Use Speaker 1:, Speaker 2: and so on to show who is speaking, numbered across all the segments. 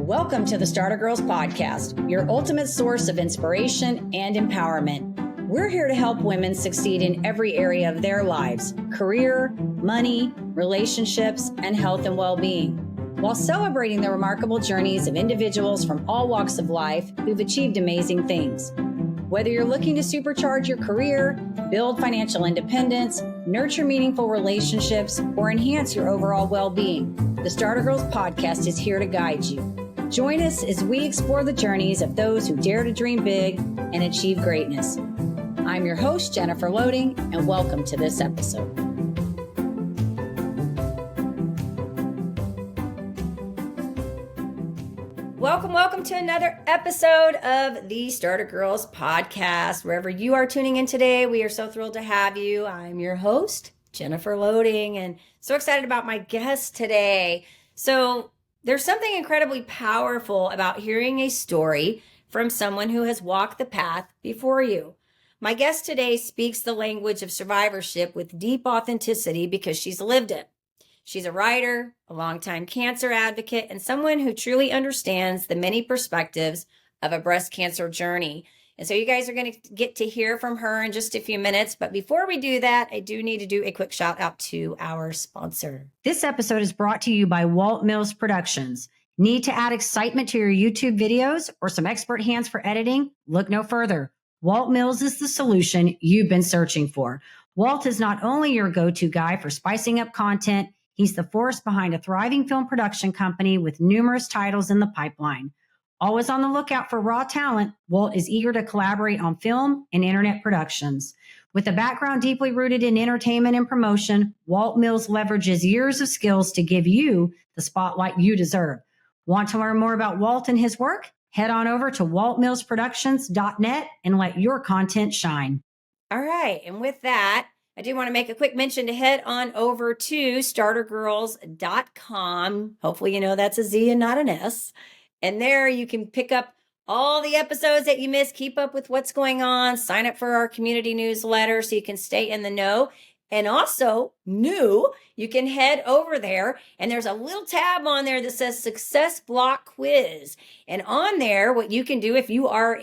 Speaker 1: Welcome to the Starter Girlz podcast, your ultimate source of inspiration and empowerment. We're here to help women succeed in every area of their lives: career, money, relationships, and health and well-being, while celebrating the remarkable journeys of individuals from all walks of life who've achieved amazing things. Whether you're looking to supercharge your career, build financial independence, nurture meaningful relationships, or enhance your overall well-being, the Starter Girlz podcast is here to guide you. Join us as we explore the journeys of those who dare to dream big and achieve greatness. I'm your host, Jennifer Loehding, and welcome to this episode. Welcome to another episode of the Starter Girlz podcast. Wherever you are tuning in today, we are so thrilled to have you. I'm your host, Jennifer Loehding, and so excited about my guest today. So there's something incredibly powerful about hearing a story from someone who has walked the path before you. My guest today speaks the language of survivorship with deep authenticity because she's lived it. She's a writer, a longtime cancer advocate, and someone who truly understands the many perspectives of a breast cancer journey. And so you guys are going to get to hear from her in just a few minutes. But before we do that, I do need to do a quick shout out to our sponsor. This episode is brought to you by Walt Mills Productions. Need to add excitement to your YouTube videos or some expert hands for editing? Look no further. Walt Mills is the solution you've been searching for. Walt is not only your go-to guy for spicing up content, he's the force behind a thriving film production company with numerous titles in the pipeline. Always on the lookout for raw talent, Walt is eager to collaborate on film and internet productions. With a background deeply rooted in entertainment and promotion, Walt Mills leverages years of skills to give you the spotlight you deserve. Want to learn more about Walt and his work? Head on over to waltmillsproductions.net and let your content shine. All right, and with that, I do want to make a quick mention to head on over to startergirlz.com. Hopefully you know that's a Z and not an S. And there you can pick up all the episodes that you missed, keep up with what's going on, sign up for our community newsletter so you can stay in the know. And also, you can head over there and there's a little tab on there that says Success Block Quiz. And on there, what you can do if you are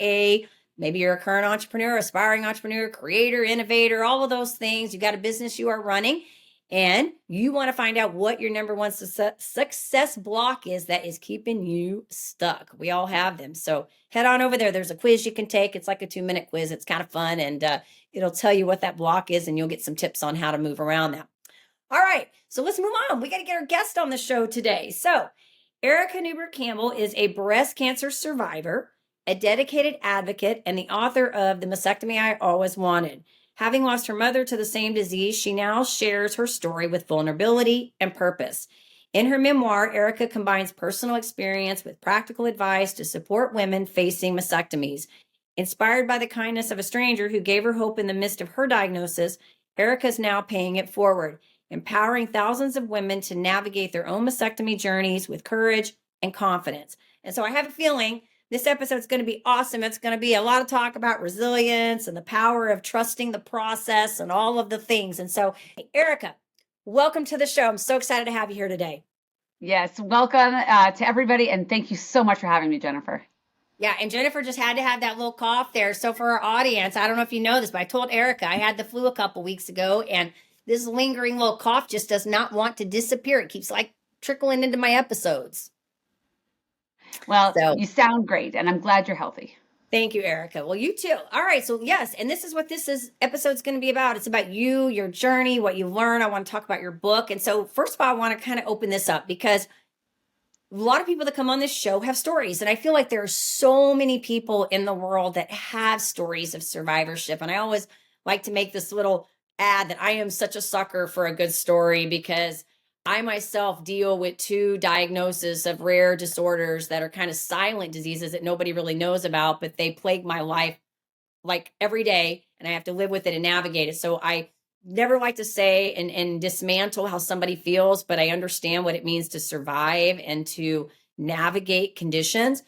Speaker 1: maybe you're a current entrepreneur, aspiring entrepreneur, creator, innovator, all of those things. You got a business you are running and you want to find out what your number one success block is that is keeping you stuck. We all have them. So head on over there. There's a quiz you can take. It's like a 2-minute quiz. It's kind of fun and it'll tell you what that block is and you'll get some tips on how to move around that. All right, so let's move on. We got to get our guest on the show today. So Erica Campbell is a breast cancer survivor, a dedicated advocate, and the author of The Mastectomy I Always Wanted. Having lost her mother to the same disease, she now shares her story with vulnerability and purpose. In her memoir, Erica combines personal experience with practical advice to support women facing mastectomies. Inspired by the kindness of a stranger who gave her hope in the midst of her diagnosis, Erica is now paying it forward, empowering thousands of women to navigate their own mastectomy journeys with courage and confidence. And so I have a feeling this episode is going to be awesome. It's going to be a lot of talk about resilience and the power of trusting the process and all of the things. And so, Erica, welcome to the show. I'm so excited to have you here today.
Speaker 2: Yes, welcome to everybody. And thank you so much for having me, Jennifer.
Speaker 1: Yeah, and Jennifer just had to have that little cough there. So for our audience, I don't know if you know this, but I told Erica I had the flu a couple weeks ago, and this lingering little cough just does not want to disappear. It keeps like trickling into my episodes.
Speaker 2: Well, you sound great, and I'm glad you're healthy.
Speaker 1: Thank you, Erica. Well, you too. All right. So yes, and this is what episode's going to be about. It's about you, your journey, what you learn. I want to talk about your book. And so first of all, I want to kind of open this up because a lot of people that come on this show have stories. And I feel like there are so many people in the world that have stories of survivorship. And I always like to make this little ad that I am such a sucker for a good story because I myself deal with 2 diagnoses of rare disorders that are kind of silent diseases that nobody really knows about, but they plague my life like every day and I have to live with it and navigate it. So I never like to say and dismantle how somebody feels, but I understand what it means to survive and to navigate conditions.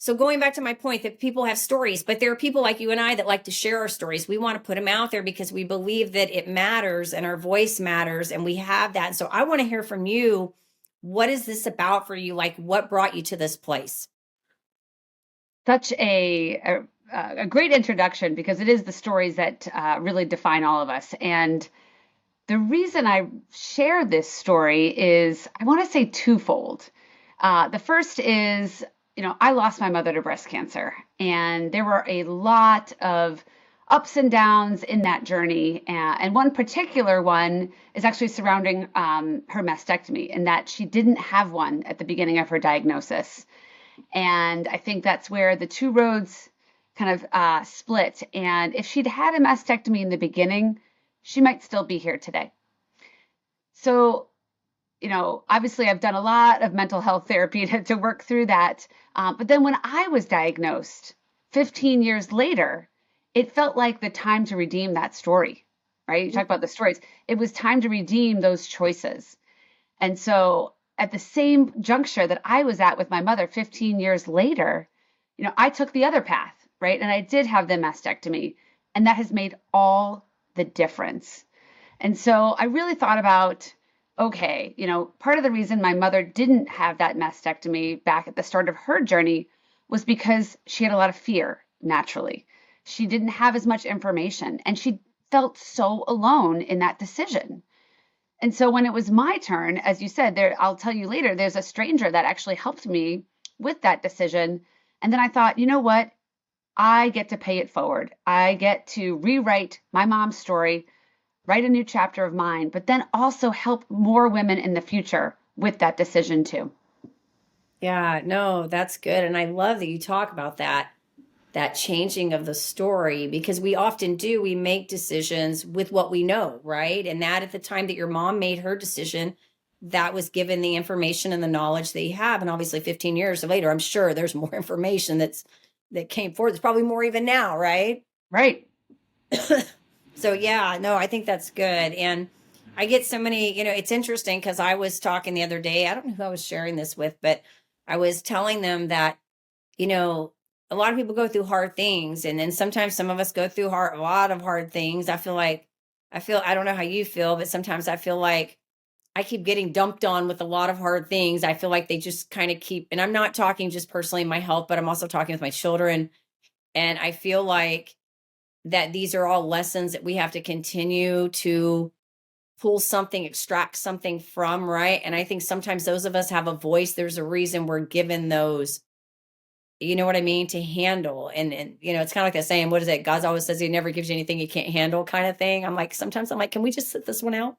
Speaker 1: So going back to my point that people have stories, but there are people like you and I that like to share our stories. We want to put them out there because we believe that it matters and our voice matters and we have that. So I want to hear from you what is this about for you? Like, what brought you to this place?
Speaker 2: Such a great introduction, because it is the stories that really define all of us. And the reason I share this story is, I want to say twofold. The first is, I lost my mother to breast cancer, and there were a lot of ups and downs in that journey. And one particular one is actually surrounding her mastectomy, and that she didn't have one at the beginning of her diagnosis. And I think that's where the two roads kind of split. And if she'd had a mastectomy in the beginning, she might still be here today. So, obviously I've done a lot of mental health therapy to work through that. But then when I was diagnosed 15 years later, it felt like the time to redeem that story, right? You talk about the stories. It was time to redeem those choices. And so at the same juncture that I was at with my mother 15 years later, I took the other path, right? And I did have the mastectomy, and that has made all the difference. And so I really thought about, okay, part of the reason my mother didn't have that mastectomy back at the start of her journey was because she had a lot of fear, naturally. She didn't have as much information, and she felt so alone in that decision. And so when it was my turn, as you said, I'll tell you later, there's a stranger that actually helped me with that decision. And then I thought, you know what? I get to pay it forward. I get to rewrite my mom's story, write a new chapter of mine, but then also help more women in the future with that decision too.
Speaker 1: Yeah, no, that's good. And I love that you talk about that changing of the story, because we often do, we make decisions with what we know, right? And that at the time that your mom made her decision, that was given the information and the knowledge that you have. And obviously 15 years later, I'm sure there's more information that came forward. There's probably more even now, right?
Speaker 2: Right.
Speaker 1: So yeah, no, I think that's good. And I get so many, it's interesting because I was talking the other day, I don't know who I was sharing this with, but I was telling them that, a lot of people go through hard things. And then sometimes some of us go through a lot of hard things. I don't know how you feel, but sometimes I feel like I keep getting dumped on with a lot of hard things. I feel like they just kind of keep, and I'm not talking just personally my health, but I'm also talking with my children. And I feel like that these are all lessons that we have to continue to pull something, extract something from, right? And I think sometimes those of us have a voice. There's a reason we're given those, you know what I mean, to handle. And it's kind of like that saying, what is it? God always says he never gives you anything you can't handle, kind of thing. Sometimes I'm like, can we just sit this one out?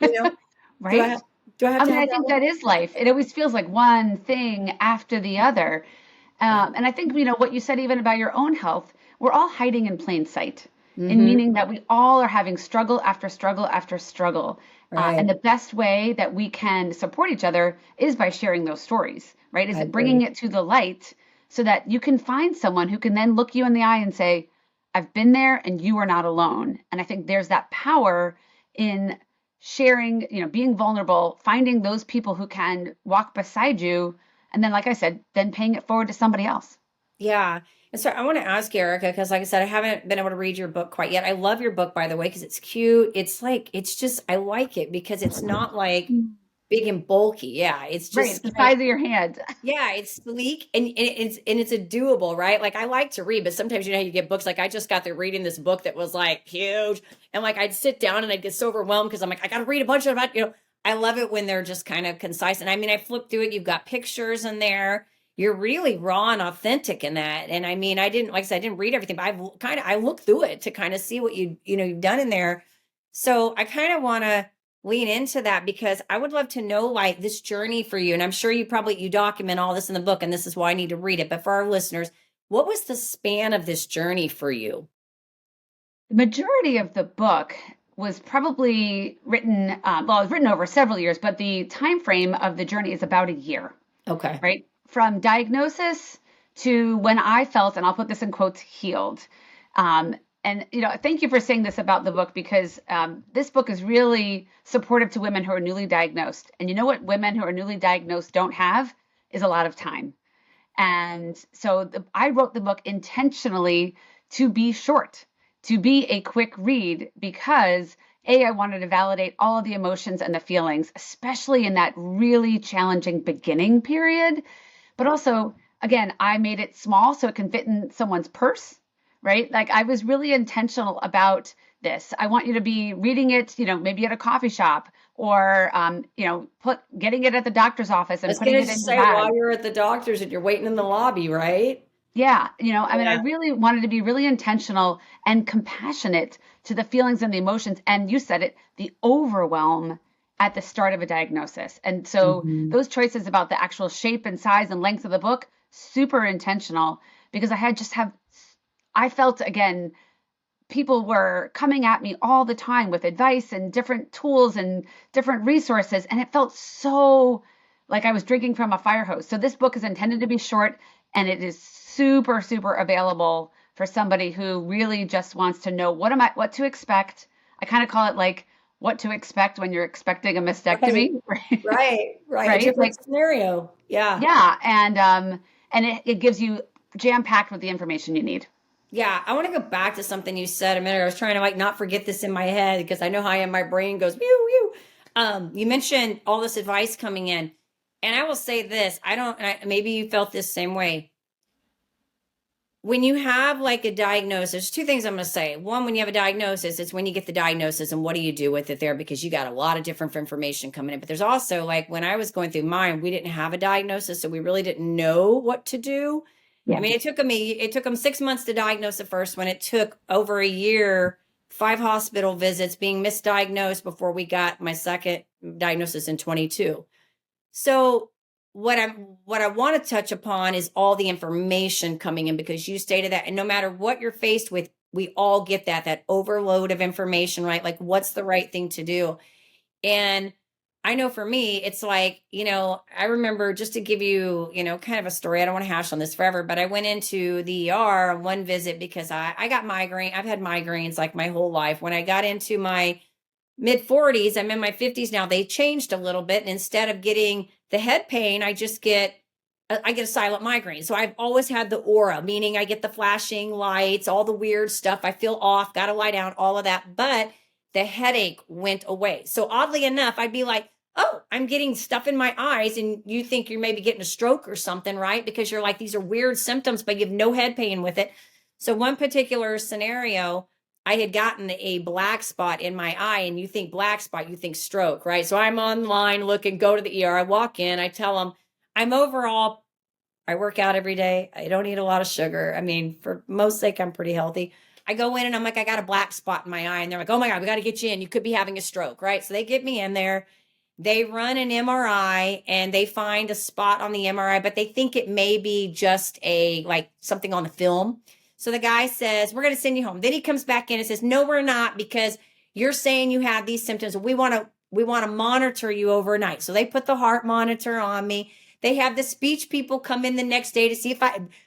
Speaker 1: You know, do I
Speaker 2: Right.
Speaker 1: have, do I have
Speaker 2: I
Speaker 1: to
Speaker 2: mean,
Speaker 1: have
Speaker 2: I
Speaker 1: that
Speaker 2: think
Speaker 1: one?
Speaker 2: that is life. It always feels like one thing after the other.
Speaker 1: Yeah.
Speaker 2: And I think, what you said even about your own health, we're all hiding in plain sight, in
Speaker 1: Mm-hmm.
Speaker 2: meaning that we all are having struggle after struggle after struggle. And
Speaker 1: Right.
Speaker 2: the best way that we can support each other is by sharing those stories, right? Is
Speaker 1: I
Speaker 2: it bringing
Speaker 1: agree.
Speaker 2: it to the light so that you can find someone who can then look you in the eye and say, I've been there and you are not alone. And I think there's that power in sharing, being vulnerable, finding those people who can walk beside you. And then, like I said, then paying it forward to somebody else.
Speaker 1: Yeah. And so I want to ask you, Erica, because like I said, I haven't been able to read your book quite yet. I love your book, by the way, because it's cute. It's just, I like it because it's not like
Speaker 2: Mm.
Speaker 1: big and bulky. Yeah. It's
Speaker 2: Right.
Speaker 1: just
Speaker 2: It's the
Speaker 1: kind of,
Speaker 2: size of your hand.
Speaker 1: yeah, it's sleek and it's a doable, right? Like I like to read, but sometimes how you get books. Like I just got through reading this book that was like huge. And like I'd sit down and I'd get so overwhelmed because I'm like, I gotta read a bunch of it. I love it when they're just kind of concise. And I mean, I flipped through it, you've got pictures in there. You're really raw and authentic in that. And I mean, I didn't, like I said, I didn't read everything, but I looked through it to kind of see what you've done in there. So I kind of want to lean into that because I would love to know like this journey for you. And I'm sure you document all this in the book, and this is why I need to read it. But for our listeners, what was the span of this journey for you?
Speaker 2: The majority of the book was probably written, well, it was written over several years, but the time frame of the journey is about a year,
Speaker 1: Okay.
Speaker 2: right? From diagnosis to when I felt, and I'll put this in quotes, healed. And thank you for saying this about the book, because this book is really supportive to women who are newly diagnosed. And you know what women who are newly diagnosed don't have is a lot of time. And so I wrote the book intentionally to be short, to be a quick read, because I wanted to validate all of the emotions and the feelings, especially in that really challenging beginning period. But also, again, I made it small so it can fit in someone's purse, right? Like I was really intentional about this. I want you to be reading it, maybe at a coffee shop or, getting it at the doctor's office
Speaker 1: I
Speaker 2: and
Speaker 1: was
Speaker 2: putting
Speaker 1: gonna
Speaker 2: it in
Speaker 1: just
Speaker 2: your
Speaker 1: say
Speaker 2: bag.
Speaker 1: while you're at the doctor's and you're waiting in the lobby, right?
Speaker 2: Yeah, I mean, I
Speaker 1: Yeah.
Speaker 2: really wanted to be really intentional and compassionate to the feelings and the emotions. And you said it, the overwhelm at the start of a diagnosis. And so
Speaker 1: Mhm.
Speaker 2: those choices about the actual shape and size and length of the book, super intentional because I felt again, people were coming at me all the time with advice and different tools and different resources. And it felt so like I was drinking from a fire hose. So this book is intended to be short and it is super, super available for somebody who really just wants to know what to expect. I kind of call it like what to expect when you're expecting a
Speaker 1: Right,
Speaker 2: mastectomy,
Speaker 1: right. A
Speaker 2: right?
Speaker 1: different
Speaker 2: Like,
Speaker 1: scenario. Yeah.
Speaker 2: yeah. And it gives you jam packed with the information you need.
Speaker 1: Yeah. I want to go back to something you said a minute ago. I was trying to like not forget this in my head because I know how I am. My brain goes, whew, whew. You mentioned all this advice coming in. And I will say this, I don't, and maybe you felt this same way. When you have like a diagnosis, there's two things I'm going to say. One, when you have a diagnosis, it's when you get the diagnosis and what do you do with it there because you got a lot of different information coming in. But there's also like when I was going through mine, we didn't have a diagnosis, so we really didn't know what to do. I
Speaker 2: Yeah.
Speaker 1: mean, it took them 6 months to diagnose it first when it took over a year, 5 hospital visits, being misdiagnosed before we got my second diagnosis in 22. So what I want to touch upon is all the information coming in because you stated that and no matter what you're faced with, we all get that overload of information, right? Like what's the right thing to do? And I know for me, it's like, I remember just to give you, kind of a story. I don't want to hash on this forever, but I went into the ER on one visit because I got migraine. I've had migraines like my whole life. When I got into my mid 40s, I'm in my 50s now. They changed a little bit. And instead of getting the head pain, I get a silent migraine. So I've always had the aura, meaning I get the flashing lights, all the weird stuff. I feel off, got to lie down, all of that. But the headache went away. So oddly enough, I'd be like, oh, I'm getting stuff in my eyes. And you think you're maybe getting a stroke or something, right? Because you're like, these are weird symptoms, but you have no head pain with it. So one particular scenario, I had gotten a black spot in my eye, and you think black spot, you think stroke, right? So I'm online looking, go to the ER. I walk in, I tell them, I'm overall, I work out every day. I don't eat a lot of sugar. I mean, for most sake, I'm pretty healthy. I go in and I'm like, I got a black spot in my eye. And they're like, oh my God, we got to get you in. You could be having a stroke, right? So they get me in there. They run an MRI and they find a spot on the MRI, but they think it may be just like something on the film. So the guy says, we're going to send you home. Then he comes back in and says, no, we're not, because you're saying you have these symptoms. We want to monitor you overnight. So they put the heart monitor on me. They have the speech people come in the next day to see if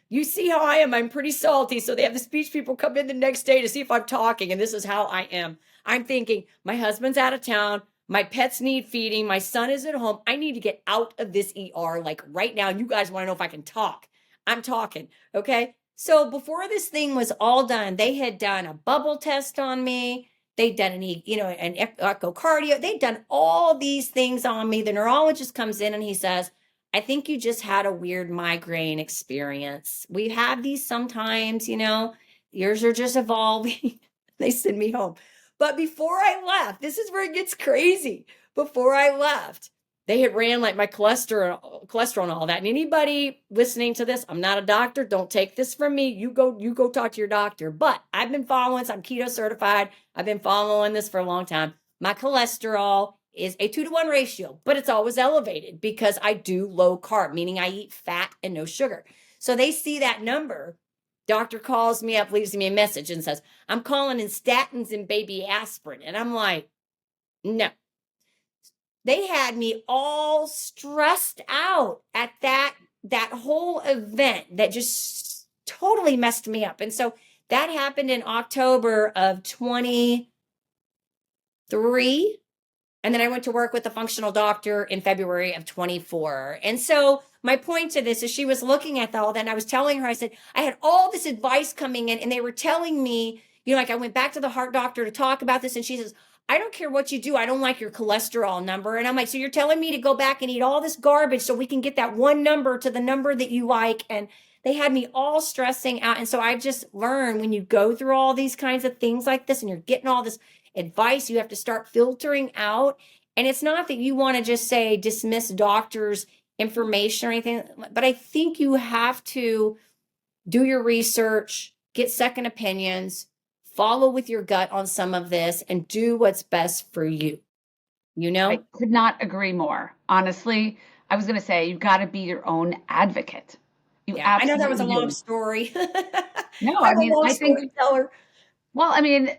Speaker 1: you see how I am. I'm pretty salty. So they have the speech people come in the next day to see if I'm talking. And this is how I am. I'm thinking my husband's out of town. My pets need feeding. My son is at home. I need to get out of this ER like right now. You guys want to know if I can talk. I'm talking. Okay. So before this thing was all done, they had done a bubble test on me. They'd done an echocardio. They'd done all these things on me. The neurologist comes in and he says, I think you just had a weird migraine experience. We have these sometimes, yours are just evolving. They send me home. But before I left, this is where it gets crazy. Before I left, they had ran like my cholesterol and all that. And anybody listening to this, I'm not a doctor. Don't take this from me. You go talk to your doctor. But I've been following this. I'm keto certified. I've been following this for a long time. My cholesterol is a 2-to-1 ratio, but it's always elevated because I do low carb, meaning I eat fat and no sugar. So they see that number. Doctor calls me up, leaves me a message and says, I'm calling in statins and baby aspirin. And I'm like, no. They had me all stressed out at that whole event that just totally messed me up. And so that happened in October of 23. And then I went to work with a functional doctor in February of 24. And so my point to this is she was looking at all that. And I was telling her, I said, I had all this advice coming in and they were telling me, like I went back to the heart doctor to talk about this. And she says, I don't care what you do. I don't like your cholesterol number. And I'm like, so you're telling me to go back and eat all this garbage so we can get that one number to the number that you like. And they had me all stressing out. And so I just learned when you go through all these kinds of things like this and you're getting all this advice, you have to start filtering out. And it's not that you want to just say dismiss doctors' information or anything, but I think you have to do your research, get second opinions, follow with your gut on some of this, and do what's best for you. You know?
Speaker 2: I could not agree more. Honestly, I was going to say you've got to be your own advocate. You
Speaker 1: Yeah, I know that was a
Speaker 2: absolutely
Speaker 1: long
Speaker 2: do.
Speaker 1: story.
Speaker 2: No,
Speaker 1: I'm
Speaker 2: I
Speaker 1: a
Speaker 2: mean,
Speaker 1: long
Speaker 2: I think,
Speaker 1: storyteller.
Speaker 2: well, I mean,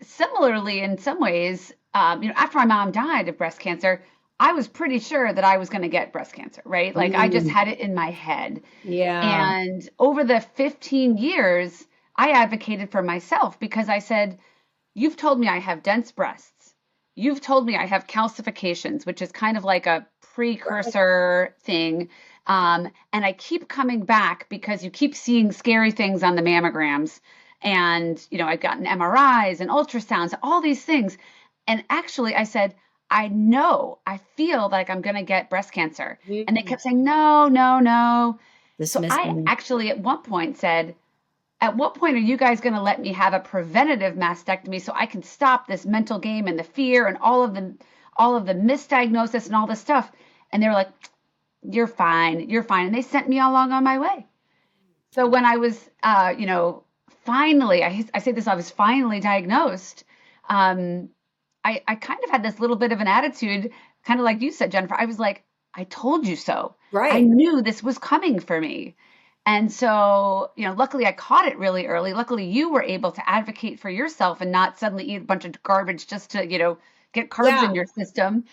Speaker 2: similarly in some ways, after my mom died of breast cancer, I was pretty sure that I was going to get breast cancer, right? Like I just
Speaker 1: Mm,
Speaker 2: had it in my head.
Speaker 1: yeah.
Speaker 2: And over the 15 years, I advocated for myself because I said, you've told me I have dense breasts. You've told me I have calcifications, which is kind of like a
Speaker 1: Right.
Speaker 2: precursor thing. And I keep coming back because you keep seeing scary things on the mammograms. And, I've gotten MRIs and ultrasounds, all these things. And actually, I said, I feel like I'm going to get breast cancer. And they
Speaker 1: Mm,
Speaker 2: kept saying, no, no, no. So I
Speaker 1: dismissing.
Speaker 2: actually at one point said, at what point are you guys going to let me have a preventative mastectomy so I can stop this mental game and the fear and all of the misdiagnosis and all this stuff? And they were like, you're fine, you're fine. And they sent me along on my way. So when I was, finally, I say this, I was finally diagnosed. Um, I kind of had this little bit of an attitude, kind of like you said, Jennifer. I was like, I told you so. I
Speaker 1: Right.
Speaker 2: knew this was coming for me. And so, luckily I caught it really early. Luckily you were able to advocate for yourself and not suddenly eat a bunch of garbage just to, get carbs
Speaker 1: Yeah.
Speaker 2: in your system,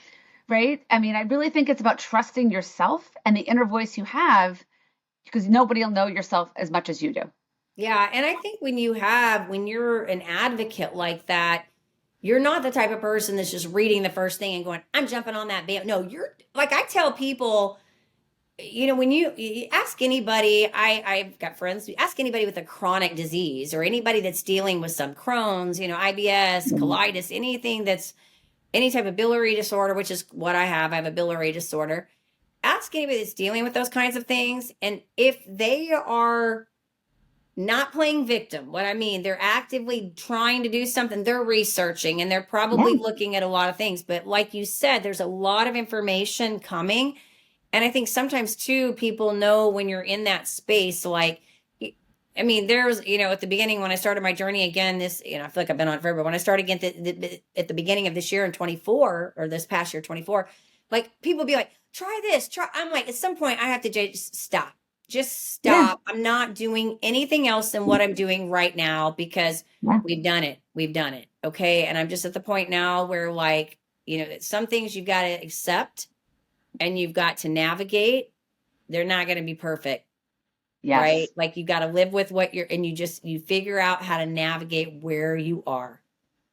Speaker 2: right? I mean, I really think it's about trusting yourself and the inner voice you have because nobody will know yourself as much as you do.
Speaker 1: Yeah. And I think when you're an advocate like that, you're not the type of person that's just reading the first thing and going, I'm jumping on that band. No, you're like, I tell people, when you ask anybody, I've got friends, ask anybody with a chronic disease or anybody that's dealing with some Crohn's, IBS, colitis, anything that's any type of biliary disorder, which is what I have a biliary disorder. Ask anybody that's dealing with those kinds of things. And if they are not playing victim, what I mean, they're actively trying to do something, they're researching and they're
Speaker 2: Yeah.
Speaker 1: probably looking at a lot of things. But like you said, there's a lot of information coming. And I think sometimes too, people know when you're in that space, like, I mean, there's, at the beginning when I started my journey again, I feel like I've been on forever. When I started again at the beginning of this year in 24 or this past year, 24, like people be like, try this, try. I'm like, at some point I have to just stop. Just
Speaker 2: Yeah.
Speaker 1: stop. I'm not doing anything else than what I'm doing right now because
Speaker 2: Yeah.
Speaker 1: we've done it. We've done it. Okay. And I'm just at the point now where, like, some things you've got to accept and you've got to navigate. They're not going to be perfect, right?
Speaker 2: Yes.
Speaker 1: Like you got to live with what and you figure out how to navigate where you are.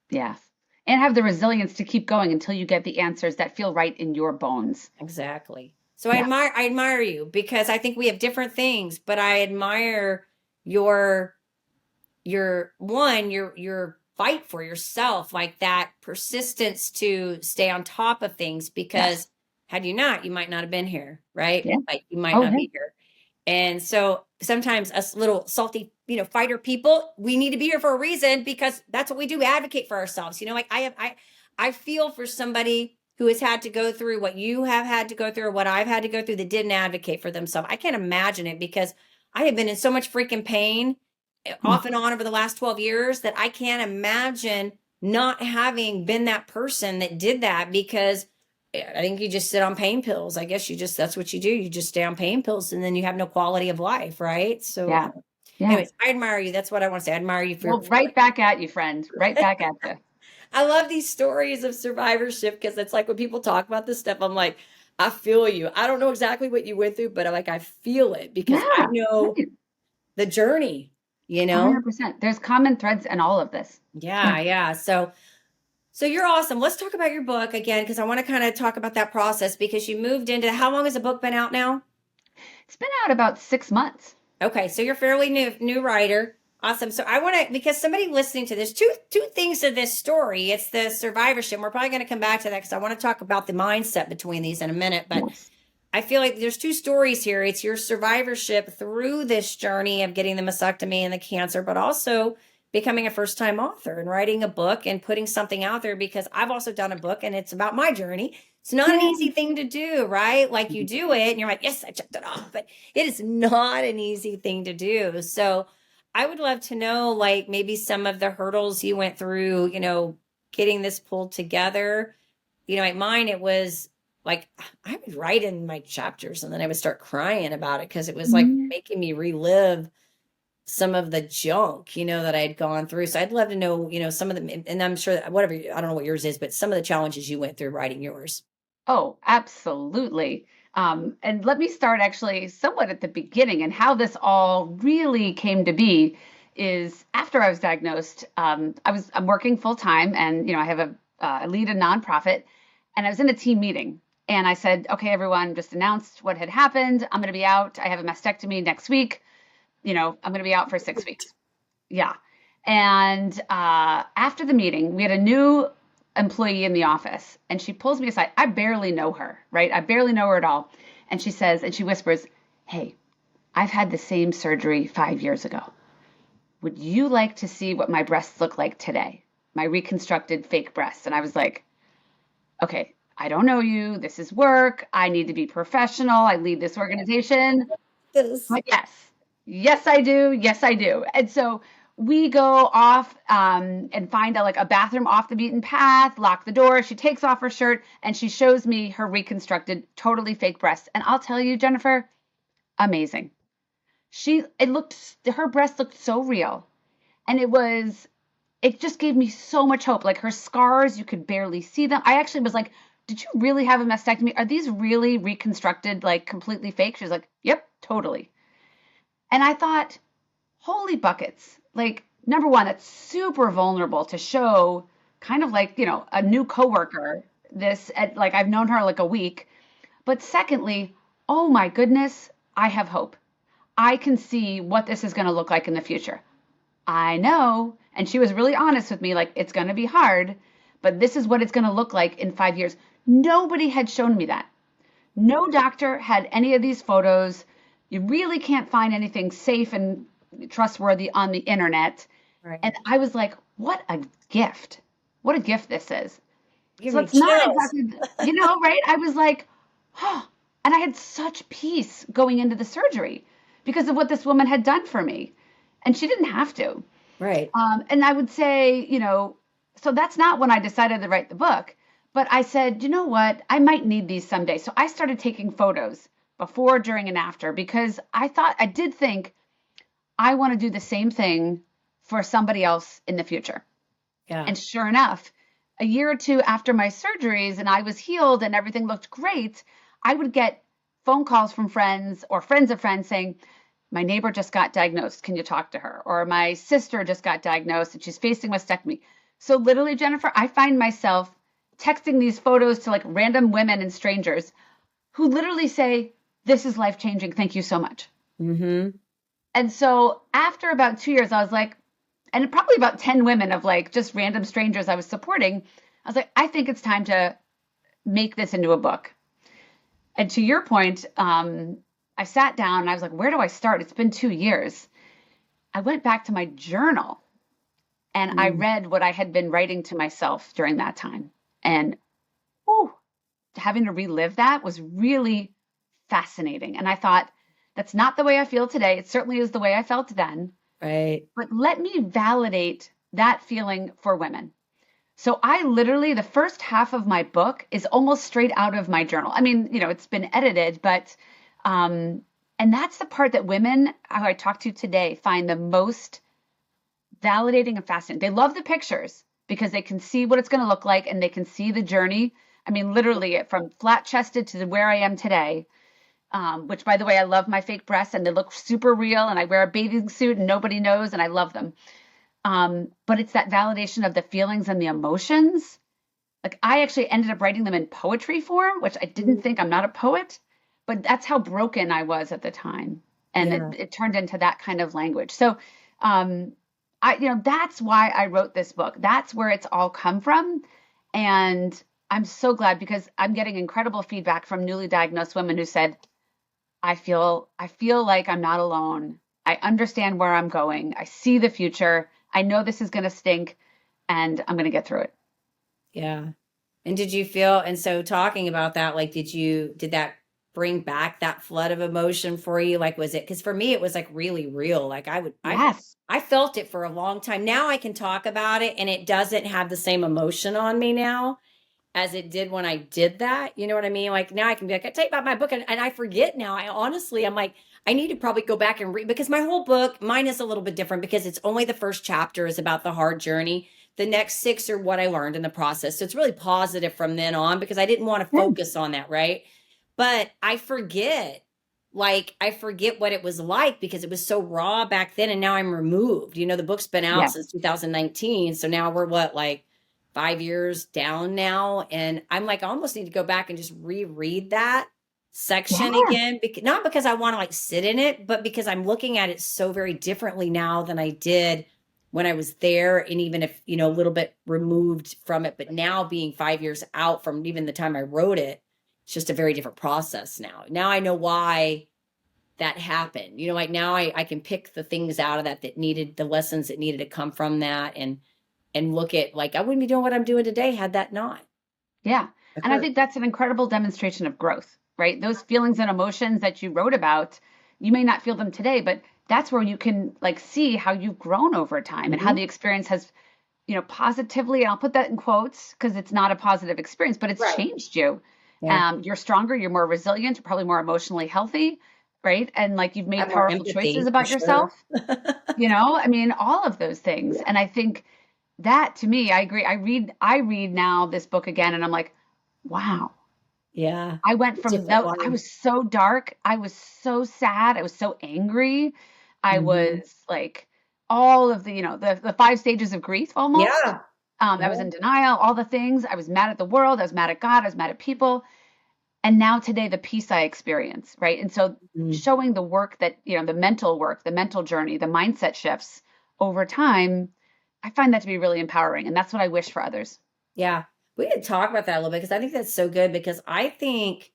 Speaker 2: Yes. And have the resilience to keep going until you get the answers that feel right in your bones.
Speaker 1: Exactly. So
Speaker 2: Yeah.
Speaker 1: I admire you because I think we have different things, but I admire your your fight for yourself, like that persistence to stay on top of things
Speaker 2: Yes.
Speaker 1: because had you not, you might not have been here, right?
Speaker 2: Yeah.
Speaker 1: Like you might
Speaker 2: Oh,
Speaker 1: not
Speaker 2: yeah.
Speaker 1: be here. And so sometimes us little salty, fighter people, we need to be here for a reason because that's what we do. We advocate for ourselves. Like I feel for somebody who has had to go through what you have had to go through or what I've had to go through that didn't advocate for themselves. I can't imagine it because I have been in so much freaking pain
Speaker 2: Mm.
Speaker 1: off and on over the last 12 years that I can't imagine not having been that person that did that because I think you just sit on pain pills. I guess that's what you do. You just stay on pain pills and then you have no quality of life, right? So,
Speaker 2: Yeah. Yeah.
Speaker 1: anyways, I admire you. That's what I want to say. I admire you
Speaker 2: Well,
Speaker 1: for
Speaker 2: right back at you, friend. Right back at you.
Speaker 1: I love these stories of survivorship because it's like when people talk about this stuff, I'm like, I feel you. I don't know exactly what you went through, but I feel it because I
Speaker 2: Yeah.
Speaker 1: know
Speaker 2: Right.
Speaker 1: the journey, you know?
Speaker 2: 100%. There's common threads in all of this. Yeah.
Speaker 1: Yeah, yeah. So you're awesome. Let's talk about your book again because I want to kind of talk about that process because you moved into how long has the book been out now?
Speaker 2: It's been out about 6 months.
Speaker 1: Okay, so you're fairly new writer. Awesome. So I want to, because somebody listening to this, two things to this story. It's the survivorship. We're probably going to come back to that because I want to talk about the mindset between these in a minute. But
Speaker 2: Yes.
Speaker 1: I feel like there's two stories here. It's your survivorship through this journey of getting the mastectomy and the cancer, but also becoming a first time author and writing a book and putting something out there, because I've also done a book and it's about my journey. It's not an easy thing to do, right? Like you do it and you're like, yes, I checked it off, but it is not an easy thing to do. So I would love to know, like, maybe some of the hurdles you went through, getting this pulled together. Like mine, it was like I would write in my chapters and then I would start crying about it because it was like
Speaker 2: Mhm.
Speaker 1: making me relive some of the junk, that I had gone through. So I'd love to know, some of them, and I'm sure that whatever, I don't know what yours is, but some of the challenges you went through writing yours.
Speaker 2: Oh, absolutely. And let me start actually somewhat at the beginning and how this all really came to be is after I was diagnosed, I'm working full time and, I have I lead a nonprofit and I was in a team meeting and I said, okay, everyone just announced what had happened. I'm going to be out. I have a mastectomy next week. I'm going to be out for 6 weeks. Yeah. And after the meeting, we had a new employee in the office, and she pulls me aside. I barely know her, right? I barely know her at all. And she says, and she whispers, "Hey, I've had the same surgery 5 years ago. Would you like to see what my breasts look like today? My reconstructed fake breasts." And I was like, okay, I don't know you. This is work. I need to be professional. I lead this organization.
Speaker 1: Yes.
Speaker 2: But yes, yes, I do. Yes, I do. And so we go off and find a bathroom off the beaten path, lock the door. She takes off her shirt and she shows me her reconstructed, totally fake breasts. And I'll tell you, Jennifer, amazing. Her breast looked so real. And it just gave me so much hope. Like her scars, you could barely see them. I actually was like, did you really have a mastectomy? Are these really reconstructed, like completely fake? She's like, yep, totally. And I thought, holy buckets. Like, number one, it's super vulnerable to show kind of like, a new coworker this at like I've known her like a week. But secondly, oh my goodness, I have hope. I can see what this is going to look like in the future. I know. And she was really honest with me, like, it's going to be hard, but this is what it's going to look like in 5 years. Nobody had shown me that. No doctor had any of these photos. You really can't find anything safe and trustworthy on the internet.
Speaker 1: Right.
Speaker 2: And I was like, what a gift. What a gift this is.
Speaker 1: Give
Speaker 2: So
Speaker 1: me
Speaker 2: it's not
Speaker 1: chills.
Speaker 2: exactly, right? I was like, oh, and I had such peace going into the surgery because of what this woman had done for me. And she didn't have to.
Speaker 1: Right.
Speaker 2: And I would say, so that's not when I decided to write the book. But I said, you know what? I might need these someday. So I started taking photos before, during, and after because I did think I want to do the same thing for somebody else in the future.
Speaker 1: Yeah.
Speaker 2: And sure enough, a year or two after my surgeries and I was healed and everything looked great, I would get phone calls from friends or friends of friends saying, my neighbor just got diagnosed. Can you talk to her? Or my sister just got diagnosed and she's facing mastectomy. So literally, Jennifer, I find myself texting these photos to like random women and strangers who literally say, this is life changing. Thank you so much.
Speaker 1: Mm-hmm.
Speaker 2: And so after about 2 years, I was like, and probably about 10 women of like just random strangers I was supporting, I was like, I think it's time to make this into a book. And to your point, I sat down and I was like, where do I start? It's been 2 years. I went back to my journal and I read what I had been writing to myself during that time. And whew, having to relive that was really fascinating. And I thought, that's not the way I feel today. It certainly is the way I felt then.
Speaker 1: Right.
Speaker 2: But let me validate that feeling for women. So I literally, the first half of my book is almost straight out of my journal. I mean, it's been edited, but, and that's the part that women who I talk to today find the most validating and fascinating. They love the pictures because they can see what it's going to look like and they can see the journey. I mean, literally from flat chested to where I am today. Which, by the way, I love my fake breasts and they look super real and I wear a bathing suit and nobody knows and I love them. But it's that validation of the feelings and the emotions. Like I actually ended up writing them in poetry form, which I didn't think. I'm not a poet, but that's how broken I was at the time. And
Speaker 1: Yeah.
Speaker 2: it turned into that kind of language. So Um, that's why I wrote this book. That's where it's all come from. And I'm so glad because I'm getting incredible feedback from newly diagnosed women who said, I feel like I'm not alone. I understand where I'm going. I see the future. I know this is going to stink and I'm going to get through it.
Speaker 1: Yeah. And did you feel, and so talking about that, like, did that bring back that flood of emotion for you? Like, was it, because for me, it was like really real. Like,
Speaker 2: Yes.
Speaker 1: I felt it for a long time. Now I can talk about it and it doesn't have the same emotion on me now as it did when I did that. You know what I mean? Like, now I can be like, I tell you about my book, and I forget now. I'm like, I need to probably go back and read, because my whole book, mine is a little bit different because it's only the first chapter is about the hard journey. The next six are what I learned in the process. So it's really positive from then on because I didn't want to
Speaker 2: Yeah.
Speaker 1: focus on that, right? But I forget, like, I forget what it was like because it was so raw back then, and now I'm removed. The book's been out
Speaker 2: Yes.
Speaker 1: since 2019. So now we're what, like 5 years down now. And I'm like, I almost need to go back and just reread that section
Speaker 2: Yeah.
Speaker 1: again. Not because I want to like sit in it, but because I'm looking at it so very differently now than I did when I was there. And even if, a little bit removed from it, but now being 5 years out from even the time I wrote it, it's just a very different process now. Now I know why that happened. Like now I can pick the things out of that needed, the lessons that needed to come from that, and look at, like, I wouldn't be doing what I'm doing today had that not
Speaker 2: Yeah. And I
Speaker 1: occurred.
Speaker 2: think that's an incredible demonstration of growth, right? Those feelings and emotions that you wrote about, you may not feel them today, but that's where you can like see how you've grown over time and how
Speaker 1: Mhm.
Speaker 2: the experience has, positively, I'll put that in quotes because it's not a positive experience, but it's
Speaker 1: Right.
Speaker 2: changed you.
Speaker 1: Yeah.
Speaker 2: You're stronger, you're more resilient, you're probably more emotionally healthy, right? And like you've
Speaker 1: I
Speaker 2: made
Speaker 1: have more
Speaker 2: powerful choices
Speaker 1: empathy for
Speaker 2: about
Speaker 1: sure.
Speaker 2: yourself, I mean, all of those things.
Speaker 1: Yeah.
Speaker 2: And I think that to me, I agree. I read now this book again and I'm like, wow.
Speaker 1: Yeah.
Speaker 2: I went from
Speaker 1: Different
Speaker 2: that. I
Speaker 1: one.
Speaker 2: was so dark. I was so sad. I was so angry. I
Speaker 1: Mhm.
Speaker 2: was like all of the, the five stages of grief almost.
Speaker 1: Yeah.
Speaker 2: I was
Speaker 1: Yeah.
Speaker 2: in denial, all the things. I was mad at the world. I was mad at God. I was mad at people. And now today, the peace I experience, right? And so
Speaker 1: Mhm.
Speaker 2: showing the work that, the mental work, the mental journey, the mindset shifts over time, I find that to be really empowering. And that's what I wish for others.
Speaker 1: Yeah. We could talk about that a little bit because I think that's so good, because I think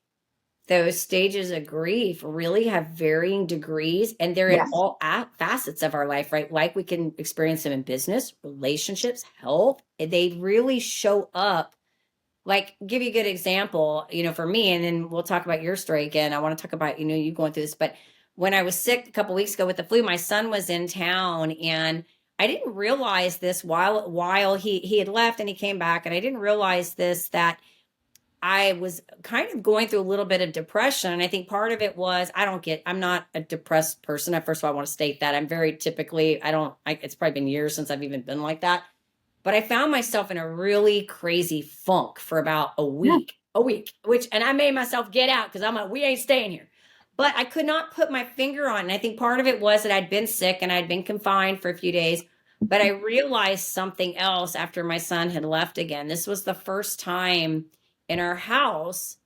Speaker 1: those stages of grief really have varying degrees, and they're in
Speaker 2: Yes.
Speaker 1: all facets of our life, right? Like, we can experience them in business, relationships, health. And they really show up. Like, give you a good example, for me, and then we'll talk about your story again. I want to talk about, you going through this, but when I was sick a couple weeks ago with the flu, my son was in town, and I didn't realize this while he had left and he came back, and I didn't realize this, that I was kind of going through a little bit of depression. And I think part of it was, I'm not a depressed person. First of all, I want to state that I'm very typically, it's probably been years since I've even been like that. But I found myself in a really crazy funk for about
Speaker 2: Yeah.
Speaker 1: a week, and I made myself get out because I'm like, we ain't staying here. But I could not put my finger on it. And I think part of it was that I'd been sick and I'd been confined for a few days. But I realized something else after my son had left again. This was the first time in our house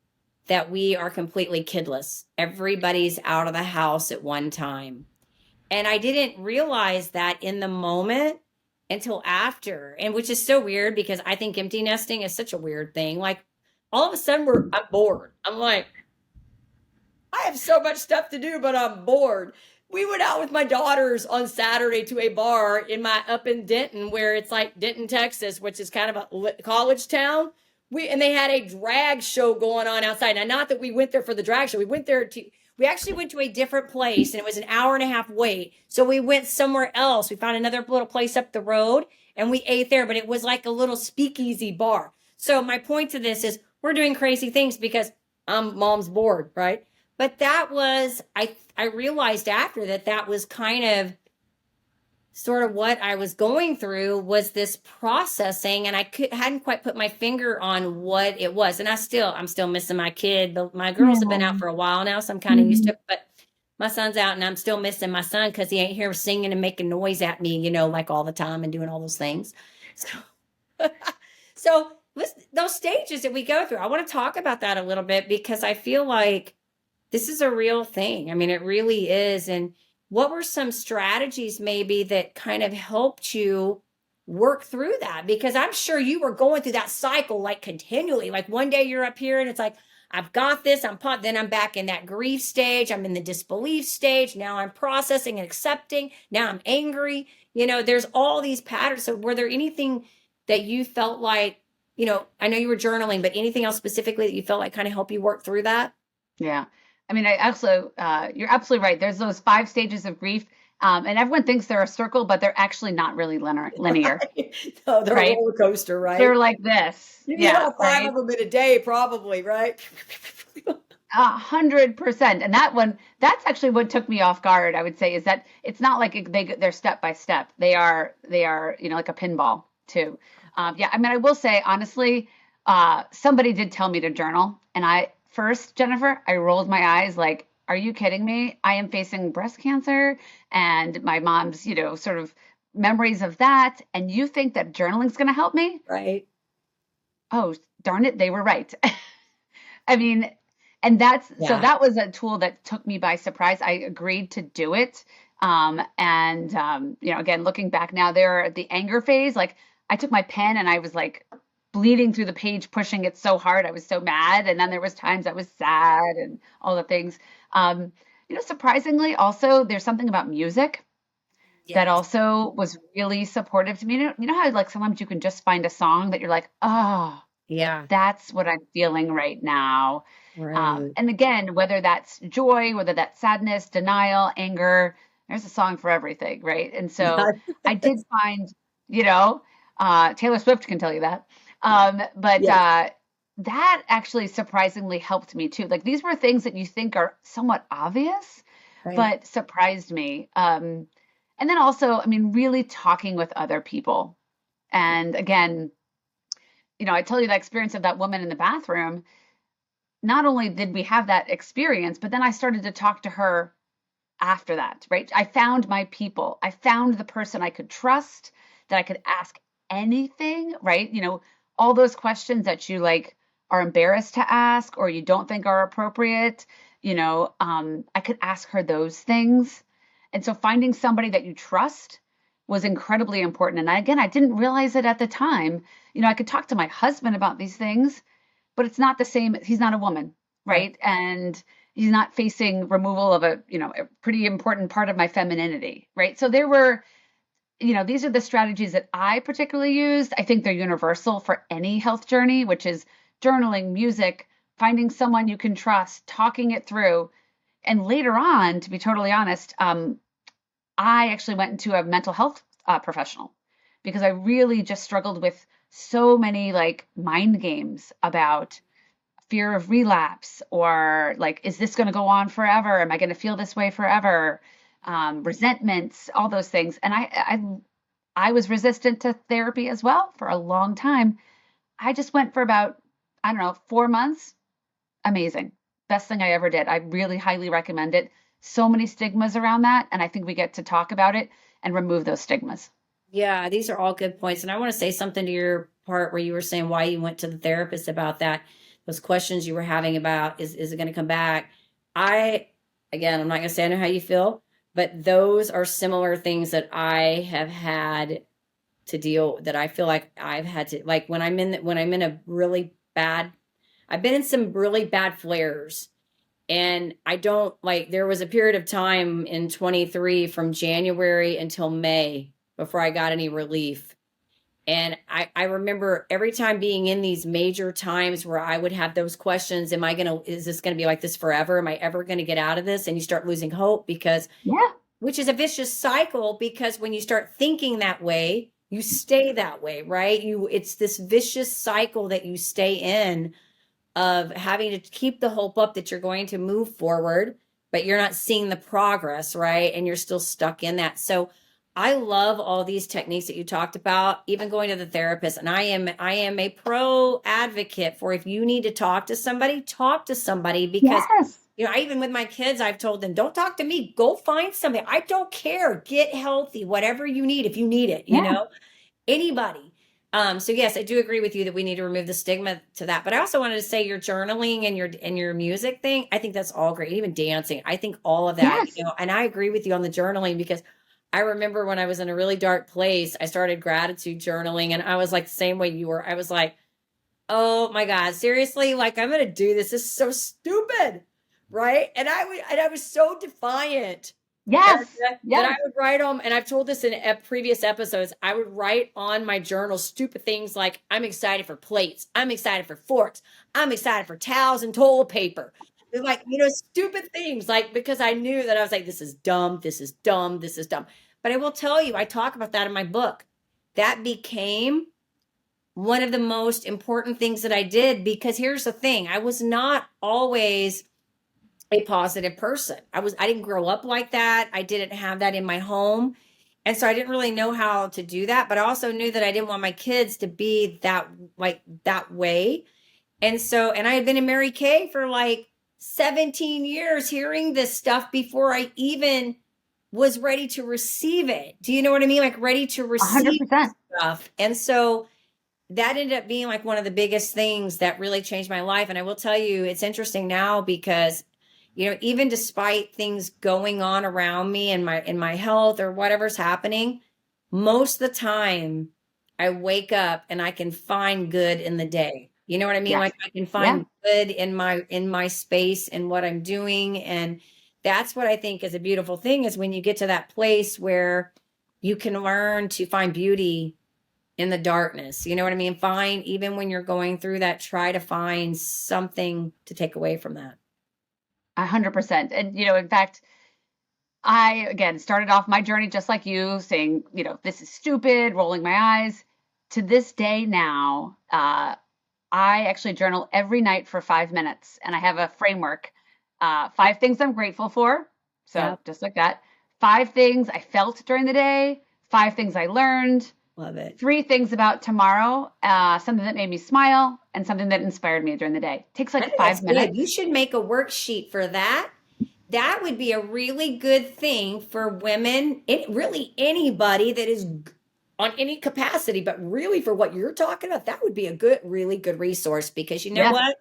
Speaker 1: that we are completely kidless. Everybody's out of the house at one time. And I didn't realize that in the moment until after. And which is so weird because I think empty nesting is such a weird thing. Like, all of a sudden I'm bored. I'm like, I have so much stuff to do, but I'm bored. We went out with my daughters on Saturday to a bar up in Denton, where it's like Denton, Texas, which is kind of a college town. And they had a drag show going on outside. Now, not that we went there for the drag show. We actually went to a different place, and it was an hour and a half wait. So we went somewhere else. We found another little place up the road, and we ate there, but it was like a little speakeasy bar. So my point to this is, we're doing crazy things because mom's bored, right? But that was, I realized after that was kind of sort of what I was going through, was this processing, and hadn't quite put my finger on what it was. And I'm still missing my kid. My girls have been out
Speaker 2: Yeah.
Speaker 1: for a while now, so I'm kind of used to
Speaker 2: Mhm.
Speaker 1: it. But my son's out, and I'm still missing my son because he ain't here singing and making noise at me, like all the time, and doing all those things. So, so those stages that we go through, I want to talk about that a little bit, because I feel like this is a real thing. I mean, it really is. And what were some strategies maybe that kind of helped you work through that? Because I'm sure you were going through that cycle like continually. Like one day you're up here and it's like, I've got this, I'm pumped. Then I'm back in that grief stage. I'm in the disbelief stage. Now I'm processing and accepting. Now I'm angry. There's all these patterns. So were there anything that you felt like, I know you were journaling, but anything else specifically that you felt like kind of helped you work through that?
Speaker 2: Yeah. I mean, I also, you're absolutely right. There's those 5 stages of grief. And everyone thinks they're a circle, but they're actually not really linear,
Speaker 1: No, they're a
Speaker 2: right?
Speaker 1: roller coaster, right?
Speaker 2: They're like this.
Speaker 1: You need
Speaker 2: Yeah,
Speaker 1: all five
Speaker 2: right.
Speaker 1: of them in a day, probably, right?
Speaker 2: 100%. And that one, that's actually what took me off guard, I would say, is that it's not like they're step by step. They are, like a pinball too. Yeah. I mean, I will say, honestly, somebody did tell me to journal. And first, Jennifer, I rolled my eyes like, are you kidding me? I am facing breast cancer and my mom's, sort of memories of that. And you think that journaling's going to help me?
Speaker 1: Right.
Speaker 2: Oh, darn it, they were right. I mean, and so
Speaker 1: Yeah.
Speaker 2: that was a tool that took me by surprise. I agreed to do it. Again, looking back now, there at the anger phase, like I took my pen and I was like bleeding through the page, pushing it so hard. I was so mad. And then there was times I was sad and all the things. Surprisingly, also there's something about music that
Speaker 1: Yes.
Speaker 2: also was really supportive to me. You know how like sometimes you can just find a song that you're like, oh,
Speaker 1: Yeah.
Speaker 2: that's what I'm feeling right now.
Speaker 1: Right.
Speaker 2: And again, whether that's joy, whether that's sadness, denial, anger, there's a song for everything, right? And so I did find, you know, Taylor Swift can tell you that. But
Speaker 1: Yes.
Speaker 2: that actually surprisingly helped me too. Like these were things that you think are somewhat obvious,
Speaker 1: Right.
Speaker 2: but surprised me. And then also, I mean, really talking with other people. And again, I told you that experience of that woman in the bathroom. Not only did we have that experience, but then I started to talk to her after that, right? I found my people. I found the person I could trust, that I could ask anything, right? All those questions that you like are embarrassed to ask or you don't think are appropriate, I could ask her those things. And so finding somebody that you trust was incredibly important. And again, I didn't realize it at the time. I could talk to my husband about these things, but it's not the same. He's not a woman,
Speaker 1: Right.
Speaker 2: right? And he's not facing removal of a pretty important part of my femininity, right? So there were, these are the strategies that I particularly used. I think they're universal for any health journey, which is journaling, music, finding someone you can trust, talking it through. And later on, to be totally honest, I actually went into a mental health professional because I really just struggled with so many like mind games about fear of relapse or like, is this going to go on forever? Am I going to feel this way forever? Resentments, all those things. And I was resistant to therapy as well for a long time. I just went for about, I don't know, 4 months. Amazing. Best thing I ever did. I really highly recommend it. So many stigmas around that. And I think we get to talk about it and remove those stigmas.
Speaker 1: Yeah, these are all good points. And I want to say something to your part where you were saying why you went to the therapist about that. Those questions you were having about is it going to come back? I Again, I'm not going to say I know how you feel, but those are similar things that I have had to deal that I feel like I've had to like when I'm in a really bad I've been in some really bad flares. And I don't like, there was a period of time in 23 from January until May before I got any relief. And I remember every time being in these major times where I would have those questions, is this going to be like this forever? Am I ever going to get out of this? And you start losing hope
Speaker 2: Yeah.
Speaker 1: which is a vicious cycle because when you start thinking that way, you stay that way, right? It's this vicious cycle that you stay in of having to keep the hope up that you're going to move forward, but you're not seeing the progress, right? And you're still stuck in that. So I love all these techniques that you talked about, even going to the therapist. And I am a pro advocate for if you need to talk to somebody because
Speaker 2: Yes.
Speaker 1: I even with my kids, I've told them, don't talk to me. Go find somebody. I don't care. Get healthy, whatever you need, if you need it,
Speaker 2: Yeah.
Speaker 1: anybody. So yes, I do agree with you that we need to remove the stigma to that. But I also wanted to say your journaling and your music thing, I think that's all great. Even dancing. I think all of that,
Speaker 2: Yes.
Speaker 1: and I agree with you on the journaling because I remember when I was in a really dark place, I started gratitude journaling and I was like the same way you were. I was like, oh my God, seriously, like I'm gonna do this. This is so stupid. Right. And I was so defiant
Speaker 2: Yes.
Speaker 1: Erica, that I
Speaker 2: Yes.
Speaker 1: would write on, and I've told this in previous episodes, I would write on my journal stupid things like, I'm excited for plates. I'm excited for forks. I'm excited for towels and toilet paper. They're like, stupid things, like, because I knew that I was like, this is dumb. This is dumb. This is dumb. But I will tell you, I talk about that in my book. That became one of the most important things that I did because here's the thing, I was not always a positive person. I didn't grow up like that. I didn't have that in my home. And so I didn't really know how to do that, but I also knew that I didn't want my kids to be that way. And so and I had been in Mary Kay for like 17 years hearing this stuff before I even was ready to receive it. Do you know what I mean? Like ready to receive
Speaker 2: 100%.
Speaker 1: stuff. And so that ended up being like one of the biggest things that really changed my life. And I will tell you, it's interesting now because, even despite things going on around me and in my health or whatever's happening, most of the time I wake up and I can find good in the day. You know what I mean?
Speaker 2: Yes.
Speaker 1: Like I can
Speaker 2: Yeah.
Speaker 1: find good in my space and what I'm doing. And that's what I think is a beautiful thing is when you get to that place where you can learn to find beauty in the darkness. You know what I mean? Find, even when you're going through that, try to find something to take away from that.
Speaker 2: 100%. And, in fact, I, again, started off my journey just like you, saying, this is stupid, rolling my eyes. To this day now, I actually journal every night for 5 minutes, and I have a framework. 5 things I'm grateful for.
Speaker 1: Yeah,
Speaker 2: So just like that. 5 things I felt during the day. 5 things I learned.
Speaker 1: love it.
Speaker 2: 3 things about tomorrow. Something that made me smile and something that inspired me during the day. Takes
Speaker 1: I
Speaker 2: like
Speaker 1: think that's
Speaker 2: five
Speaker 1: good. You
Speaker 2: minutes.
Speaker 1: should make a worksheet for that. That would be a really good thing for women, really anybody that is on any capacity, but really for what you're talking about, that would be a really good resource because you know
Speaker 2: Yeah.
Speaker 1: what?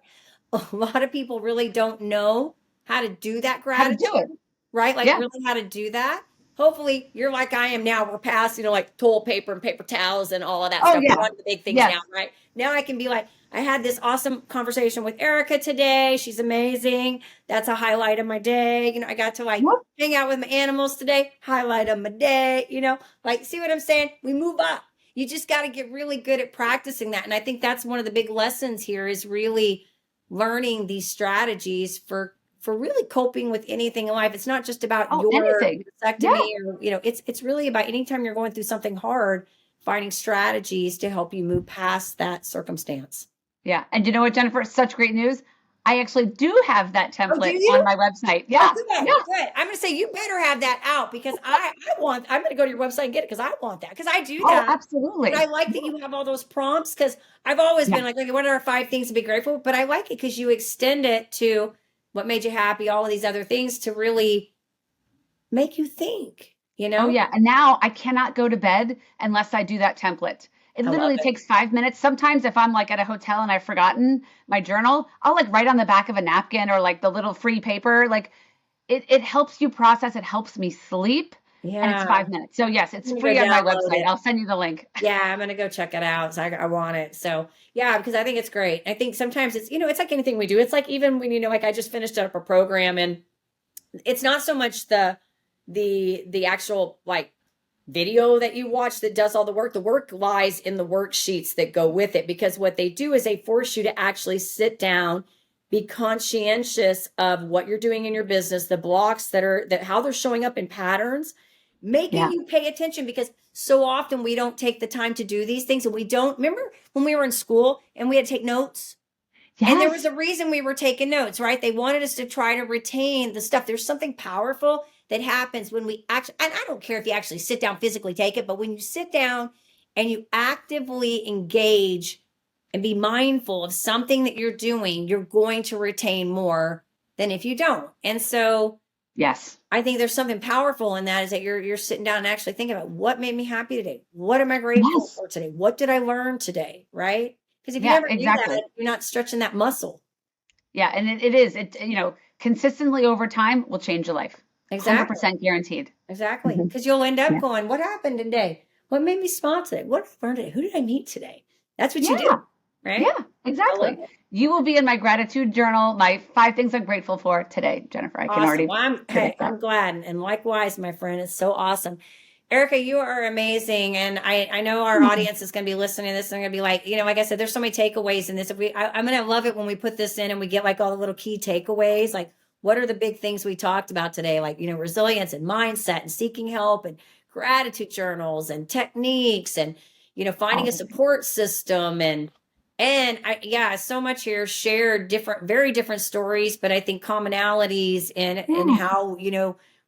Speaker 1: A lot of people really don't know how to do that
Speaker 2: How to do it.
Speaker 1: gratitude, right? Like
Speaker 2: Yeah.
Speaker 1: really how to do that. Hopefully you're like I am now. We're past, like toilet paper and paper towels and all of that
Speaker 2: Oh,
Speaker 1: stuff. We're
Speaker 2: yeah.
Speaker 1: on the big things now,
Speaker 2: Yes.
Speaker 1: right? Now I can be like, I had this awesome conversation with Erica today. She's amazing. That's a highlight of my day. I got to like
Speaker 2: Yep.
Speaker 1: hang out with my animals today. Highlight of my day, like see what I'm saying? We move up. You just got to get really good at practicing that. And I think that's one of the big lessons here is really learning these strategies for really coping with anything in life. It's not just about
Speaker 2: Oh,
Speaker 1: your
Speaker 2: anything. Yeah.
Speaker 1: vasectomy or it's really about anytime you're going through something hard, finding strategies to help you move past that circumstance.
Speaker 2: Yeah. And you know what, Jennifer? Such great news. I actually do have that
Speaker 1: Oh, do
Speaker 2: template on
Speaker 1: you?
Speaker 2: my website.
Speaker 1: Oh,
Speaker 2: Yeah.
Speaker 1: good,
Speaker 2: Yeah.
Speaker 1: good. I'm gonna say you better have that out because I'm gonna go to your website and get it because I want that because I do
Speaker 2: Oh,
Speaker 1: that. And I
Speaker 2: absolutely.
Speaker 1: like that
Speaker 2: Yeah.
Speaker 1: you have all those prompts because I've always
Speaker 2: Yeah.
Speaker 1: been like, okay, what are our 5 things to be grateful? But I like it because you extend it to what made you happy, all of these other things to really make you think, you
Speaker 2: Oh,
Speaker 1: know?
Speaker 2: yeah. And now I cannot go to bed unless I do that template. It
Speaker 1: I love
Speaker 2: literally
Speaker 1: it.
Speaker 2: takes 5 minutes. Sometimes if I'm like at a hotel and I've forgotten my journal, I'll like write on the back of a napkin or like the little free paper. Like it helps you process. It helps me sleep. And it's
Speaker 1: Yeah.
Speaker 2: 5 minutes. So yes,
Speaker 1: I'm
Speaker 2: it's
Speaker 1: gonna go
Speaker 2: free on my
Speaker 1: download
Speaker 2: website.
Speaker 1: it.
Speaker 2: I'll send you the link.
Speaker 1: Yeah, I'm gonna go check it out. So I want it. So yeah, because I think it's great. I think sometimes it's like anything we do. It's like even when like I just finished up a program and it's not so much the actual like video that you watch that does all the work. The work lies in the worksheets that go with it because what they do is they force you to actually sit down, be conscientious of what you're doing in your business, the blocks that how they're showing up in patterns, making
Speaker 2: Yeah.
Speaker 1: you pay attention because so often we don't take the time to do these things and we don't remember when we were in school and we had to take notes. And there was
Speaker 2: Yes.
Speaker 1: a reason we were taking notes, right? They wanted us to try to retain the stuff. There's something powerful that happens when we actually, and I don't care if you actually sit down physically take it, but when you sit down and you actively engage and be mindful of something that you're doing, you're going to retain more than if you don't. And so
Speaker 2: Yes.
Speaker 1: I think there's something powerful in that, is that you're sitting down and actually thinking about what made me happy today. What am I grateful
Speaker 2: Yes.
Speaker 1: for today? What did I learn today? Right? Because if you
Speaker 2: Yeah,
Speaker 1: never do
Speaker 2: exactly.
Speaker 1: that, you're not stretching that muscle.
Speaker 2: Yeah, and it is. Consistently over time will change your life.
Speaker 1: Exactly.
Speaker 2: 100% guaranteed.
Speaker 1: Exactly.
Speaker 2: Mhm.
Speaker 1: Because you'll end up
Speaker 2: Yeah.
Speaker 1: going, what happened today? What made me smile today? What did I learn today? Who did I meet today? That's what you
Speaker 2: Yeah.
Speaker 1: do. Right?
Speaker 2: Yeah,
Speaker 1: I love
Speaker 2: exactly.
Speaker 1: it.
Speaker 2: You will be in my gratitude journal, my 5 things I'm grateful for today, Jennifer. I can
Speaker 1: Awesome.
Speaker 2: already
Speaker 1: Well,
Speaker 2: predict that.
Speaker 1: I'm glad. And likewise, my friend, it's so awesome. Erica, you are amazing. And I know our
Speaker 2: Mhm.
Speaker 1: audience is going to be listening to this and going to be like, like I said, there's so many takeaways in this. I'm going to love it when we put this in and we get like all the little key takeaways. Like, what are the big things we talked about today? Like, resilience and mindset and seeking help and gratitude journals and techniques and,
Speaker 2: All
Speaker 1: finding a
Speaker 2: the things.
Speaker 1: support system yeah, so much here shared very different stories, but I think commonalities in
Speaker 2: Yeah.
Speaker 1: how,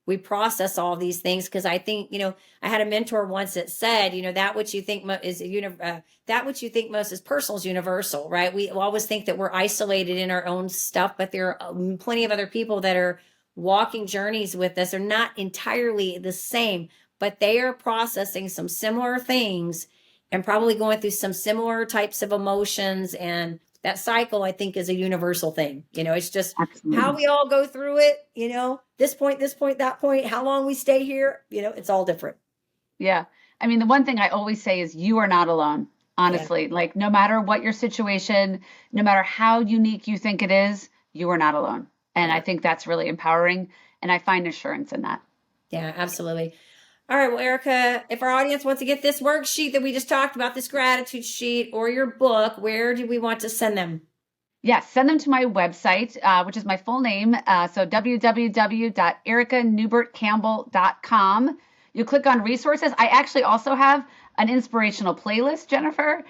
Speaker 1: we process all these things. Cause I think, I had a mentor once that said, that what you think that what you think most is personal is universal, right? We always think that we're isolated in our own stuff, but there are plenty of other people that are walking journeys with us. Are not entirely the same, but they are processing some similar things and probably going through some similar types of emotions. And that cycle, I think, is a universal thing. It's just how
Speaker 2: Absolutely.
Speaker 1: we all go through it, this point, that point, how long we stay here, it's all different.
Speaker 2: Yeah. I mean, the one thing I always say is you are not alone,
Speaker 1: Yeah.
Speaker 2: honestly. Like, no matter what your situation, no matter how unique you think it is, you are not alone. And I
Speaker 1: Yeah.
Speaker 2: think that's really empowering. And I find assurance in that.
Speaker 1: Yeah, absolutely. All right. Well, Erica, if our audience wants to get this worksheet that we just talked about, this gratitude sheet or your book, where do we want to send them?
Speaker 2: Yes, send them to my website, which is my full name. So www.ericanewbertcampbell.com. You click on resources. I actually also have an inspirational playlist, Jennifer,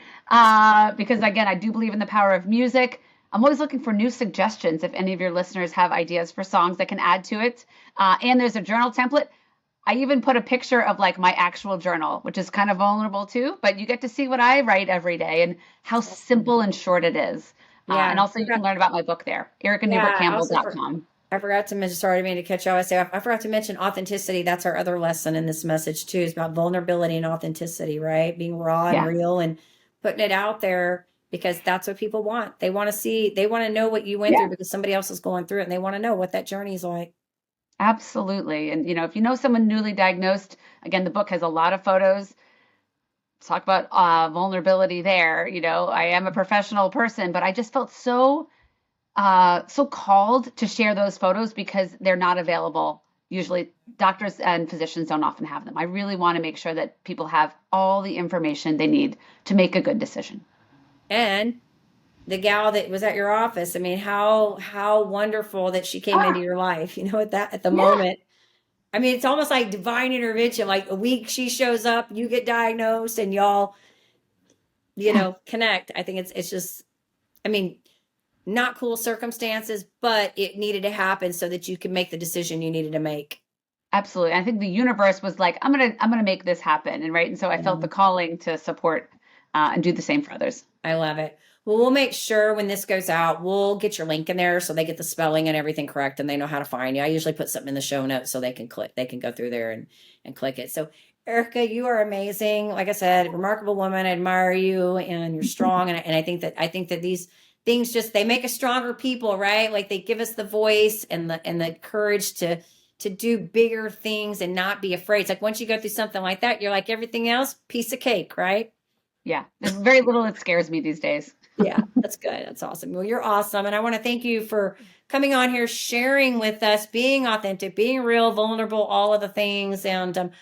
Speaker 2: because again, I do believe in the power of music. I'm always looking for new suggestions if any of your listeners have ideas for songs that can add to it. And there's a journal template. I even put a picture of like my actual journal, which is kind of vulnerable too, but you get to see what I write every day and how
Speaker 1: Awesome.
Speaker 2: simple and short it is.
Speaker 1: Yeah.
Speaker 2: And also you can learn about my book there,
Speaker 1: Yeah. Also,
Speaker 2: ericanewbertcampbell.com.
Speaker 1: I forgot to mention, sorry to mean to catch you. I say I forgot to mention authenticity. That's our other lesson in this message too, is about vulnerability and authenticity, right? Being raw and
Speaker 2: Yeah,
Speaker 1: real and putting it out there because that's what people want. They want to see, they want to know what you went
Speaker 2: yeah,
Speaker 1: through because somebody else is going through it and they want to know what that journey is like.
Speaker 2: absolutely. And if you know someone newly diagnosed, again, the book has a lot of photos. Talk about vulnerability there. I am a professional person, but I just felt so called to share those photos because they're not available. Usually, doctors and physicians don't often have them. I really want to make sure that people have all the information they need to make a good decision.
Speaker 1: And the gal that was at your office, I mean, how wonderful that she came into
Speaker 2: Ah,
Speaker 1: your life, at the
Speaker 2: yeah,
Speaker 1: moment. I mean, it's almost like divine intervention. Like a week she shows up, you get diagnosed, and y'all,
Speaker 2: yeah,
Speaker 1: connect. I think it's just, I mean, not cool circumstances, but it needed to happen so that you could make the decision you needed to make.
Speaker 2: absolutely. I think the universe was like, I'm gonna make this happen, and right, and so I felt
Speaker 1: Yeah,
Speaker 2: the calling to support and do the same for others.
Speaker 1: I love it. Well, we'll make sure when this goes out, we'll get your link in there so they get the spelling and everything correct and they know how to find you. I usually put something in the show notes so they can go through there and click it. So, Erica, you are amazing. Like I said, remarkable woman. I admire you and you're strong. And I think that these things just, they make us stronger people, right? Like they give us the voice and the courage to do bigger things and not be afraid. It's like once you go through something like that, you're like everything else, piece of cake, right?
Speaker 2: Yeah, there's very little that scares me these days.
Speaker 1: Yeah, that's good. That's awesome. Well, you're awesome. And I want to thank you for coming on here, sharing with us, being authentic, being real, vulnerable, all of the things. And,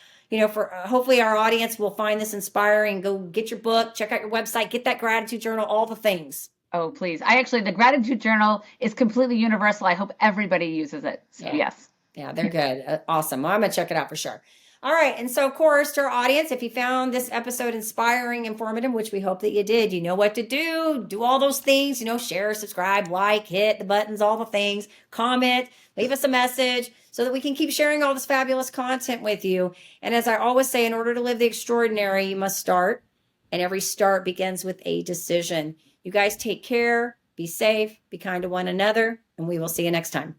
Speaker 1: for hopefully our audience will find this inspiring. Go get your book, check out your website, get that gratitude journal, all the things.
Speaker 2: Oh, please. The gratitude journal is completely universal. I hope everybody uses it. So,
Speaker 1: Yeah.
Speaker 2: yes.
Speaker 1: Yeah, they're good. Awesome. Well, I'm going to check it out for sure. All right. And so, of course, to our audience, if you found this episode inspiring, informative, which we hope that you did, you know what to do. Do all those things, share, subscribe, like, hit the buttons, all the things, comment, leave us a message so that we can keep sharing all this fabulous content with you. And as I always say, in order to live the extraordinary, you must start. And every start begins with a decision. You guys take care, be safe, be kind to one another, and we will see you next time.